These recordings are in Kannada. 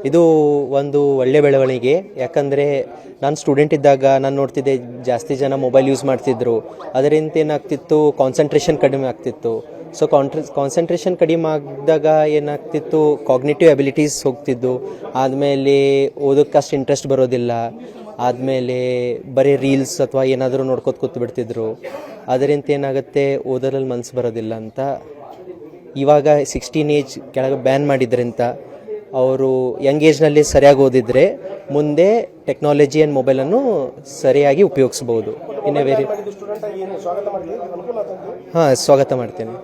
ಇದು ಒಂದು ಒಳ್ಳೆ ಬೆಳವಣಿಗೆ. ಯಾಕಂದರೆ ನಾನು ಸ್ಟೂಡೆಂಟ್ ಇದ್ದಾಗ ನಾನು ನೋಡ್ತಿದ್ದೆ ಜಾಸ್ತಿ ಜನ ಮೊಬೈಲ್ ಯೂಸ್ ಮಾಡ್ತಿದ್ರು. ಅದರಿಂದ ಏನಾಗ್ತಿತ್ತು, ಕಾನ್ಸಂಟ್ರೇಷನ್ ಕಡಿಮೆ ಆಗ್ತಿತ್ತು. ಸೊ ಕಾನ್ಸಂಟ್ರೇಷನ್ ಕಡಿಮೆ ಆಗಿದಾಗ ಏನಾಗ್ತಿತ್ತು, ಕಾಗ್ನಿಟಿವ್ ಎಬಿಲಿಟೀಸ್ ಹೋಗ್ತಿದ್ದು. ಆದಮೇಲೆ ಓದೋಕ್ಕೆ ಅಷ್ಟು ಇಂಟ್ರೆಸ್ಟ್ ಬರೋದಿಲ್ಲ. ಆದಮೇಲೆ ಬರೀ ರೀಲ್ಸ್ ಅಥವಾ ಏನಾದರೂ ನೋಡ್ಕೊತ ಕೂತು ಬಿಡ್ತಿದ್ರು. ಅದರಿಂದ ಏನಾಗುತ್ತೆ, ಓದೋದ್ರಲ್ಲಿ ಮನಸ್ಸು ಬರೋದಿಲ್ಲ ಅಂತ ಇವಾಗ 16 ಏಜ್ ಕೆಳಗೆ ಬ್ಯಾನ್ ಮಾಡಿದ್ರಿಂದ ಅವರು ಯಂಗ್ ಏಜ್ನಲ್ಲಿ ಸರಿಯಾಗಿ ಓದಿದರೆ ಮುಂದೆ ಟೆಕ್ನಾಲಜಿ ಆ್ಯಂಡ್ ಮೊಬೈಲನ್ನು ಸರಿಯಾಗಿ ಉಪಯೋಗಿಸ್ಬೋದು. ಇನ್ನೇ ಬೇರೆ ಸ್ವಾಗತ ಮಾಡ್ತೇನೆ.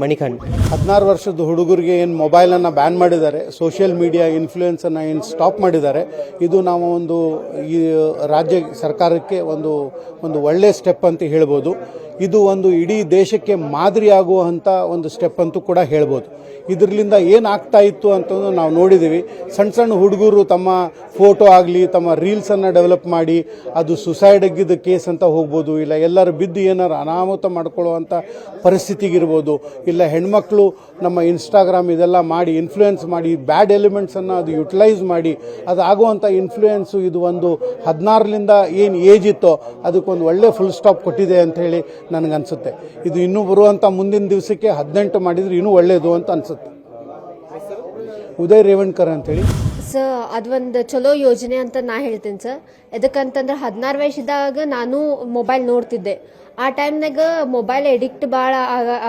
ಮಣಿಕಂಠ್. 16 ವರ್ಷದ ಹುಡುಗರಿಗೆ ಏನು ಮೊಬೈಲನ್ನು ಬ್ಯಾನ್ ಮಾಡಿದ್ದಾರೆ, ಸೋಷಿಯಲ್ ಮೀಡಿಯಾ ಇನ್ಫ್ಲೂಯೆನ್ಸನ್ನು ಏನು ಸ್ಟಾಪ್ ಮಾಡಿದ್ದಾರೆ, ಇದು ನಾವು ಈ ರಾಜ್ಯ ಸರ್ಕಾರಕ್ಕೆ ಒಂದು ಒಳ್ಳೆಯ ಸ್ಟೆಪ್ ಅಂತ ಹೇಳ್ಬೋದು. ಇದು ಇಡೀ ದೇಶಕ್ಕೆ ಮಾದರಿಯಾಗುವಂಥ ಒಂದು ಸ್ಟೆಪ್ ಅಂತೂ ಕೂಡ ಹೇಳ್ಬೋದು. ಇದರಿಂದ ಏನಾಗ್ತಾ ಇತ್ತು ಅಂತಂದು ನಾವು ನೋಡಿದ್ದೀವಿ. ಸಣ್ಣ ಹುಡುಗರು ತಮ್ಮ ಫೋಟೋ ಆಗಲಿ ತಮ್ಮ ರೀಲ್ಸನ್ನು ಡೆವಲಪ್ ಮಾಡಿ ಅದು ಸುಸೈಡ್ ಆಗಿದ್ದ ಕೇಸ್ ಅಂತ ಹೋಗ್ಬೋದು, ಇಲ್ಲ ಎಲ್ಲರೂ ಬಿದ್ದು ಏನಾರು ಅನಾಹುತ ಮಾಡ್ಕೊಳ್ಳುವಂಥ ಪರಿಸ್ಥಿತಿಗಿರ್ಬೋದು, ಇಲ್ಲ ಹೆಣ್ಮಕ್ಳು ನಮ್ಮ ಇನ್ಸ್ಟಾಗ್ರಾಮ್ ಇದೆಲ್ಲ ಮಾಡಿ ಇನ್ಫ್ಲೂಯೆನ್ಸ್ ಮಾಡಿ ಬ್ಯಾಡ್ ಎಲಿಮೆಂಟ್ಸನ್ನು ಅದು ಯುಟಿಲೈಸ್ ಮಾಡಿ ಅದಾಗುವಂಥ ಇನ್ಫ್ಲೂಯೆನ್ಸು ಇದು 16ರಿಂದ ಏನು ಏಜ್ ಇತ್ತೋ ಅದಕ್ಕೊಂದು ಒಳ್ಳೆ ಫುಲ್ ಸ್ಟಾಪ್ ಕೊಟ್ಟಿದೆ ಅಂತ ಹೇಳಿ ನನಗನ್ಸುತ್ತೆ. ಇದು ಇನ್ನೂ ಬರುವಂಥ ಮುಂದಿನ ದಿವಸಕ್ಕೆ 18 ಮಾಡಿದರೆ ಇನ್ನೂ ಒಳ್ಳೆಯದು ಅಂತ ಅನಿಸುತ್ತೆ. ಉದಯ್ ರೇವಣ್ಕರ್ ಅಂತೇಳಿ ಸರ್, ಅದೊಂದು ಚಲೋ ಯೋಜನೆ ಅಂತ ನಾ ಹೇಳ್ತೀನಿ ಸರ್. ಎದಕ್ಕಂತಂದ್ರೆ 16 ವಯಸ್ಸಿದಾಗ ನಾನು ಮೊಬೈಲ್ ನೋಡ್ತಿದ್ದೆ. ಆ ಟೈಮ್ನಾಗ ಮೊಬೈಲ್ ಎಡಿಕ್ಟ್ ಭಾಳ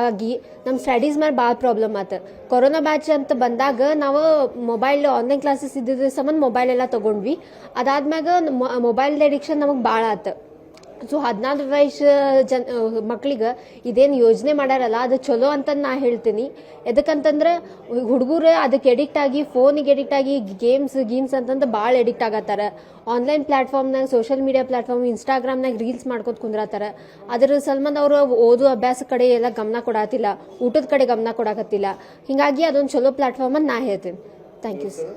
ಆಗಿ ನಮ್ಮ ಸ್ಟಡೀಸ್ ಮೇಲೆ ಭಾಳ ಪ್ರಾಬ್ಲಮ್ ಆಯ್ತು. ಕೊರೋನಾ ಬ್ಯಾಚ್ ಅಂತ ಬಂದಾಗ ನಾವು ಮೊಬೈಲ್ ಆನ್ಲೈನ್ ಕ್ಲಾಸಸ್ ಇದ್ದಿದ್ದ ಸಂಬಂಧ ಮೊಬೈಲ್ ಎಲ್ಲ ತೊಗೊಂಡ್ವಿ. ಅದಾದ್ಮ್ಯಾಗ ಮೊಬೈಲ್ ಎಡಿಕ್ಷನ್ ನಮಗೆ ಭಾಳ ಆಯ್ತು. ಸೊ 14 ವಯಸ್ಸು ಮಕ್ಳಿಗೆ ಇದೇನು ಯೋಜನೆ ಮಾಡ್ಯಾರಲ್ಲ ಅದು ಚಲೋ ಅಂತ ನಾ ಹೇಳ್ತೀನಿ. ಎದಕ್ಕಂತಂದ್ರೆ ಹುಡುಗರು ಅದಕ್ಕೆ ಎಡಿಕ್ಟ್ ಆಗಿ ಫೋನಿಗೆ ಎಡಿಕ್ಟ್ ಆಗಿ ಗೇಮ್ಸ್ ಅಂತಂದ್ರೆ ಭಾಳ ಎಡಿಕ್ಟ್ ಆಗತ್ತಾರ. ಆನ್ಲೈನ್ ಪ್ಲಾಟ್ಫಾರ್ಮ್ನಾಗ, ಸೋಷಿಯಲ್ ಮೀಡಿಯಾ ಪ್ಲಾಟ್ಫಾರ್ಮ್, ಇನ್ಸ್ಟಾಗ್ರಾಮ್ನಾಗ ರೀಲ್ಸ್ ಮಾಡ್ಕೊತ ಕುಂದ್ರತ್ತಾರ. ಅದ್ರ ಸಲ್ಮಂದ್ ಅವರು ಓದು ಅಭ್ಯಾಸ ಕಡೆ ಎಲ್ಲ ಗಮನ ಕೊಡತ್ತಿಲ್ಲ, ಊಟದ ಕಡೆ ಗಮನ ಕೊಡಕತ್ತಿಲ್ಲ. ಹೀಗಾಗಿ ಅದೊಂದು ಚಲೋ ಪ್ಲಾಟ್ಫಾರ್ಮ್ ಅಂತ ನಾ ಹೇಳ್ತೀನಿ. Thank you sir.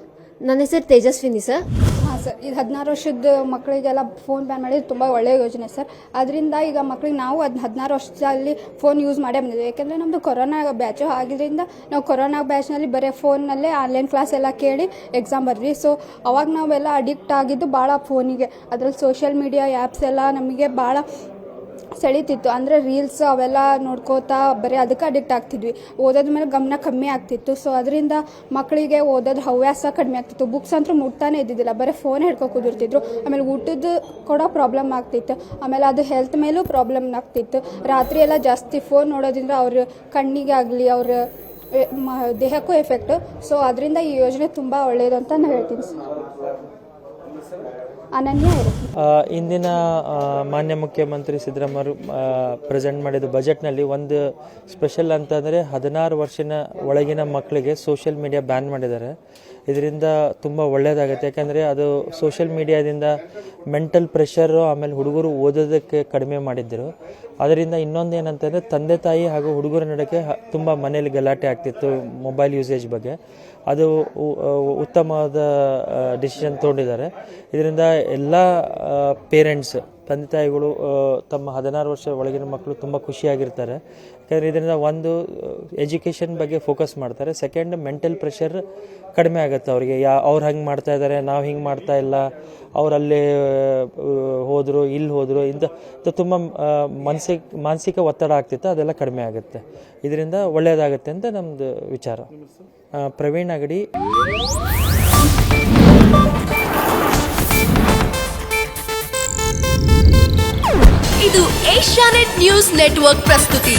ನನ್ನ ಹೆಸರು ತೇಜಸ್ವಿನಿ ಸರ್. ಹಾಂ ಸರ್, ಇದು 16 ವರ್ಷದ ಮಕ್ಕಳಿಗೆಲ್ಲ ಫೋನ್ ಬ್ಯಾನ್ ಮಾಡಿದ್ದು ತುಂಬ ಒಳ್ಳೆಯ ಯೋಜನೆ ಸರ್. ಅದರಿಂದ ಈಗ ಮಕ್ಕಳಿಗೆ ನಾವು 16 ವರ್ಷದಲ್ಲಿ ಫೋನ್ ಯೂಸ್ ಮಾಡೇ ಬಂದಿದ್ದೀವಿ. ಯಾಕೆಂದರೆ ನಮ್ಮದು ಕೊರೋನಾ ಬ್ಯಾಚು ಆಗಿದ್ದರಿಂದ ನಾವು ಕೊರೋನಾ ಬ್ಯಾಚ್ನಲ್ಲಿ ಬರೀ ಫೋನ್ನಲ್ಲೇ ಆನ್ಲೈನ್ ಕ್ಲಾಸ್ ಎಲ್ಲ ಕೇಳಿ ಎಕ್ಸಾಮ್ ಬರ್ರಿ. ಸೊ ಅವಾಗ ನಾವೆಲ್ಲ ಅಡಿಕ್ಟ್ ಆಗಿದ್ದು ಭಾಳ ಫೋನಿಗೆ. ಅದರಲ್ಲಿ ಸೋಷಿಯಲ್ ಮೀಡಿಯಾ ಆ್ಯಪ್ಸ್ ಎಲ್ಲ ನಮಗೆ ಭಾಳ ಸೆಳೀತಿತ್ತು. ಅಂದರೆ ರೀಲ್ಸ್ ಅವೆಲ್ಲ ನೋಡ್ಕೋತಾ ಬರೀ ಅದಕ್ಕೆ ಅಡಿಕ್ಟ್ ಆಗ್ತಿದ್ವಿ. ಓದೋದ ಮೇಲೆ ಗಮನ ಕಮ್ಮಿ ಆಗ್ತಿತ್ತು. ಸೊ ಅದರಿಂದ ಮಕ್ಕಳಿಗೆ ಓದೋದ್ರ ಹವ್ಯಾಸ ಕಡಿಮೆ ಆಗ್ತಿತ್ತು. ಬುಕ್ಸ್ ಅಂತೂ ಮುಟ್ತಾನೆ ಇದ್ದಿದ್ದಿಲ್ಲ, ಬರೀ ಫೋನ್ ಹಿಡ್ಕೊ ಕೂದಿರ್ತಿದ್ರು. ಆಮೇಲೆ ಊಟದ ಕೂಡ ಪ್ರಾಬ್ಲಮ್ ಆಗ್ತಿತ್ತು. ಆಮೇಲೆ ಅದು ಹೆಲ್ತ್ ಮೇಲೂ ಪ್ರಾಬ್ಲಮ್ ಆಗ್ತಿತ್ತು. ರಾತ್ರಿ ಎಲ್ಲ ಜಾಸ್ತಿ ಫೋನ್ ನೋಡೋದ್ರಿಂದ ಅವ್ರ ಕಣ್ಣಿಗೆ ಆಗಲಿ ಅವ್ರ ದೇಹಕ್ಕೂ ಎಫೆಕ್ಟು. ಸೊ ಅದರಿಂದ ಈ ಯೋಜನೆ ತುಂಬ ಒಳ್ಳೆಯದು ಅಂತ ನಾನು ಹೇಳ್ತೀನಿ ಸರ್. ಅನನ್ಯ. ಇಂದಿನ ಮಾನ್ಯ ಮುಖ್ಯಮಂತ್ರಿ ಸಿದ್ದರಾಮಯ್ಯರು ಪ್ರೆಸೆಂಟ್ ಮಾಡಿದ ಬಜೆಟ್ನಲ್ಲಿ ಒಂದು ಸ್ಪೆಷಲ್ ಅಂತಂದರೆ 16 ವರ್ಷದ ಒಳಗಿನ ಮಕ್ಕಳಿಗೆ ಸೋಷಿಯಲ್ ಮೀಡಿಯಾ ಬ್ಯಾನ್ ಮಾಡಿದ್ದಾರೆ. ಇದರಿಂದ ತುಂಬ ಒಳ್ಳೆಯದಾಗುತ್ತೆ. ಯಾಕೆಂದರೆ ಅದು ಸೋಷಿಯಲ್ ಮೀಡಿಯಾದಿಂದ ಮೆಂಟಲ್ ಪ್ರೆಷರು, ಆಮೇಲೆ ಹುಡುಗರು ಓದೋದಕ್ಕೆ ಕಡಿಮೆ ಮಾಡಿದ್ದರು. ಅದರಿಂದ ಇನ್ನೊಂದು ಏನಂತಂದರೆ ತಂದೆ ತಾಯಿ ಹಾಗೂ ಹುಡುಗರ ನಡುವೆ ತುಂಬ ಮನೇಲಿ ಗಲಾಟೆ ಆಗ್ತಿತ್ತು ಮೊಬೈಲ್ ಯೂಸೇಜ್ ಬಗ್ಗೆ. ಅದು ಉತ್ತಮವಾದ ಡಿಸಿಷನ್ ತೊಗೊಂಡಿದ್ದಾರೆ. ಇದರಿಂದ ಎಲ್ಲ ಪೇರೆಂಟ್ಸ್, ತಂದೆ ತಾಯಿಗಳು ತಮ್ಮ 16 ವರ್ಷ ಒಳಗಿನ ಮಕ್ಕಳು ತುಂಬ ಖುಷಿಯಾಗಿರ್ತಾರೆ. ಯಾಕಂದರೆ ಇದರಿಂದ ಒಂದು ಎಜುಕೇಷನ್ ಬಗ್ಗೆ ಫೋಕಸ್ ಮಾಡ್ತಾರೆ. ಸೆಕೆಂಡ್, ಮೆಂಟಲ್ ಪ್ರೆಷರ್ ಕಡಿಮೆ ಆಗುತ್ತೆ ಅವರಿಗೆ. ಅವ್ರು ಹಂಗೆ ಮಾಡ್ತಾ ಇದ್ದಾರೆ, ನಾವು ಹಿಂಗೆ ಮಾಡ್ತಾ ಇಲ್ಲ, ಅವರಲ್ಲಿ ಹೋದರು ಇಲ್ಲಿ ಹೋದರು ಇಂಥ ತುಂಬ ಮಾನಸಿಕ ಒತ್ತಡ ಆಗ್ತಿತ್ತು, ಅದೆಲ್ಲ ಕಡಿಮೆ ಆಗುತ್ತೆ. ಇದರಿಂದ ಒಳ್ಳೆಯದಾಗುತ್ತೆ ಅಂತ ನಮ್ಮದು ವಿಚಾರ. ಪ್ರವೀಣ್ ಅಗಡಿ. ಇದು ಏಷ್ಯಾನೆಟ್ ನ್ಯೂಸ್ ನೆಟ್ವರ್ಕ್ ಪ್ರಸ್ತುತಿ.